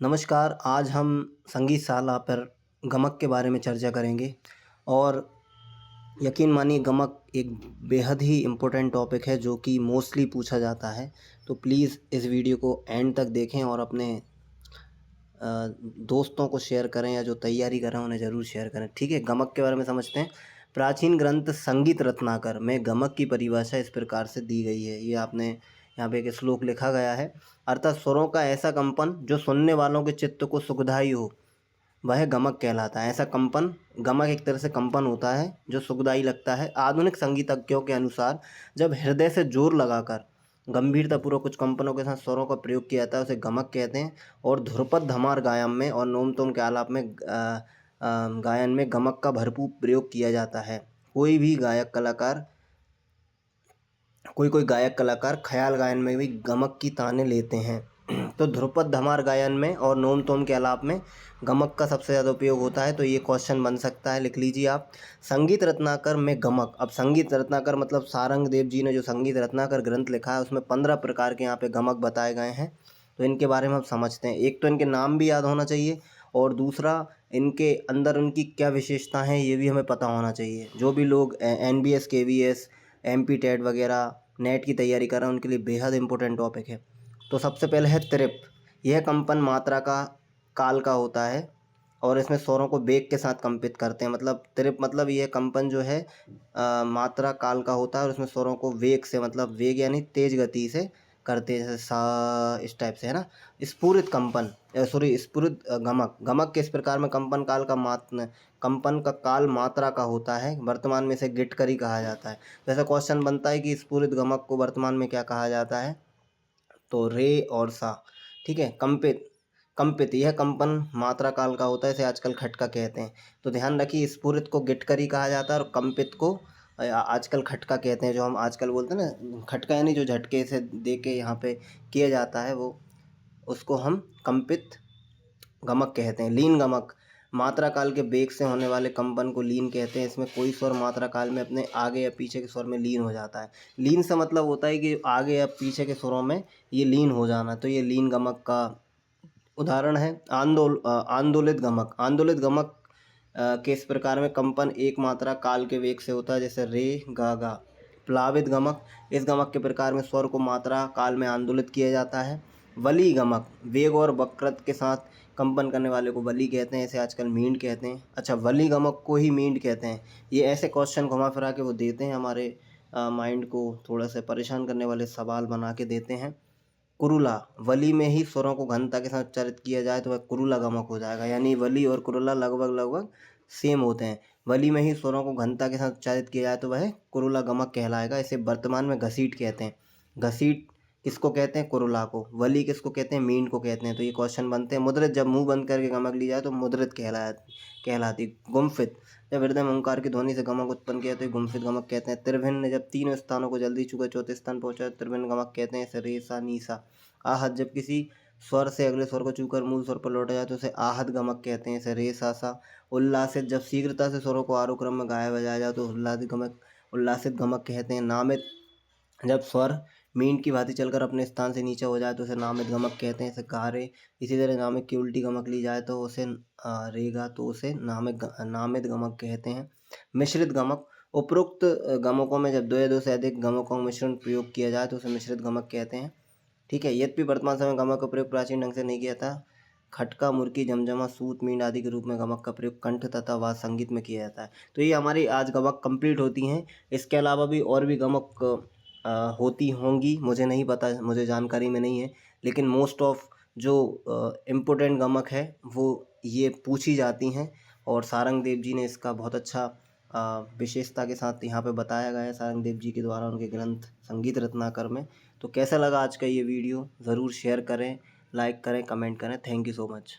नमस्कार, आज हम संगीत शाला पर गमक के बारे में चर्चा करेंगे और यकीन मानिए गमक एक बेहद ही इम्पोर्टेंट टॉपिक है जो कि मोस्टली पूछा जाता है। तो प्लीज़ इस वीडियो को एंड तक देखें और अपने दोस्तों को शेयर करें या जो तैयारी कर रहे हैं उन्हें ज़रूर शेयर करें। ठीक है, गमक के बारे में समझते हैं। प्राचीन ग्रंथ संगीत रत्नाकर में गमक की परिभाषा इस प्रकार से दी गई है। ये आपने यहाँ पे एक श्लोक लिखा गया है, अर्थात स्वरों का ऐसा कंपन जो सुनने वालों के चित्त को सुखदायी हो, वह गमक कहलाता है। ऐसा कंपन, गमक एक तरह से कंपन होता है जो सुखदायी लगता है। आधुनिक संगीतज्ञों के अनुसार जब हृदय से जोर लगाकर गंभीरतापूर्वक कुछ कंपनों के साथ स्वरों का प्रयोग किया जाता है उसे गमक कहते हैं। और ध्रुपद धमार गायन में और नोम तोम के आलाप में गायन में गमक का भरपूर प्रयोग किया जाता है। कोई भी गायक कलाकार कोई गायक कलाकार ख्याल गायन में भी गमक की ताने लेते हैं। तो ध्रुपद धमार गायन में और नोम तोम के आलाप में गमक का सबसे ज़्यादा उपयोग होता है। तो ये क्वेश्चन बन सकता है, लिख लीजिए आप। संगीत रत्नाकर में गमक। अब संगीत रत्नाकर मतलब सारंग देव जी ने जो संगीत रत्नाकर ग्रंथ लिखा है उसमें 15 प्रकार के यहाँ पे गमक बताए गए हैं। तो इनके बारे में हम समझते हैं। एक तो इनके नाम भी याद होना चाहिए और दूसरा इनके अंदर उनकी क्या विशेषता हैं ये भी हमें पता होना चाहिए। जो भी लोग NBS KVS MP टेट वगैरह नेट की तैयारी कर रहे हैं उनके लिए बेहद इंपॉर्टेंट टॉपिक है। तो सबसे पहले है त्रिप। यह कंपन मात्रा का काल का होता है और इसमें स्वरों को वेग के साथ कंपित करते हैं। मतलब त्रिप मतलब यह कंपन जो है मात्रा काल का होता है और उसमें स्वरों को वेग से, मतलब वेग यानी तेज गति से करते हैं, जैसे सा, इस टाइप से, है ना। स्फुरित कंपन, सॉरी स्फुरित गमक। गमक के इस प्रकार में कंपन काल का कंपन का काल मात्रा का होता है। वर्तमान में इसे गिटकरी कहा जाता है। वैसे क्वेश्चन बनता है कि स्फुरित गमक को वर्तमान में क्या कहा जाता है, तो रे और सा। ठीक है। कंपित यह कंपन मात्रा काल का होता है, इसे आजकल खटका कहते हैं। तो ध्यान रखिए, स्फुरित को गिटकरी कहा जाता है और कंपित को आजकल खटका कहते हैं। जो हम आजकल बोलते हैं ना, खटका यानी जो झटके से दे के यहाँ पे किया जाता है वो, उसको हम कंपित गमक कहते हैं। लीन गमक, मात्रा काल के वेग से होने वाले कंपन को लीन कहते हैं। इसमें कोई स्वर मात्रा काल में अपने आगे या पीछे के स्वर में लीन हो जाता है। लीन से मतलब होता है कि आगे या पीछे के स्वरों में ये लीन हो जाना। तो ये लीन गमक का उदाहरण है। आंदोलित गमक। आंदोलित गमक के इस प्रकार में कंपन एक मात्रा काल के वेग से होता है, जैसे रे गा गा। प्लावित गमक, इस गमक के प्रकार में स्वर को मात्रा काल में आंदोलित किया जाता है। वली गमक, वेग और वक्रत के साथ कंपन करने वाले को वली कहते हैं, इसे आजकल मींड कहते हैं। अच्छा, वली गमक को ही मींड कहते हैं। ये ऐसे क्वेश्चन घुमा फिरा के वो देते हैं, हमारे माइंड को थोड़ा सा परेशान करने वाले सवाल बना के देते हैं। कुरुला, वली में ही स्वरों को घनता के साथ उच्चारित किया जाए तो वह कुरुला गमक हो जाएगा। यानी वली और कुरुला लगभग सेम होते हैं। वली में ही स्वरों को घनता के साथ उच्चारित किया जाए तो वह कुरुला गमक कहलाएगा। इसे वर्तमान में घसीट कहते हैं। घसीट किसको कहते हैं? कुरुला को। वली किसको कहते हैं? मींड को कहते हैं। तो ये क्वेश्चन बनते हैं। मुद्रित, जब मुंह बंद करके गमक ली जाए तो मुद्रित कहलाती। गुम्फित, जब हृदय में ओंकार की ध्वनि से गमक उत्पन्न किया तो ये गुम्फित गमक कहते हैं। त्रिभिन्न, जब तीनों स्थानों को जल्दी छूकर चौथे स्थान पहुंचा तो त्रिभिन्न गमक कहते हैं। इसे रे सा नी सा। आहत, जब किसी स्वर से अगले स्वर को छूकर मूल स्वर पर लौटा जाए तो उसे आहत गमक कहते हैं। इसे रे सा सा। उल्लासित, जब शीघ्रता से स्वरों को आरोह क्रम में गाया बजाया जाए तो उल्लासित गमक कहते हैं। नामित, जब स्वर मींड की भांति चलकर अपने स्थान से नीचे हो जाए तो उसे नामित गमक कहते हैं। इसे गारे। इसी तरह नामित की उल्टी गमक ली जाए तो उसे रेगा, तो उसे नामित गमक कहते हैं। मिश्रित गमक, उपरोक्त गमकों में जब दो या दो से अधिक गमकों का मिश्रण प्रयोग किया जाए तो उसे मिश्रित गमक कहते हैं। ठीक है। यद्यपि वर्तमान समय गमक का प्रयोग प्राचीन ढंग से नहीं किया था। खटका, मुर्की, जमजमा, सूत, मींड आदि के रूप में गमक का प्रयोग कंठ तथा वाद्य संगीत में किया जाता है। तो ये हमारी आज गमक कंप्लीट होती हैं। इसके अलावा भी और भी गमक होती होंगी, मुझे नहीं पता, मुझे जानकारी में नहीं है। लेकिन मोस्ट ऑफ जो इम्पोर्टेंट गमक है वो ये पूछी जाती हैं और सारंग देव जी ने इसका बहुत अच्छा विशेषता के साथ यहाँ पे बताया गया है, सारंग देव जी के द्वारा उनके ग्रंथ संगीत रत्नाकर में। तो कैसा लगा आज का ये वीडियो? ज़रूर शेयर करें, लाइक करें, कमेंट करें। Thank you so much.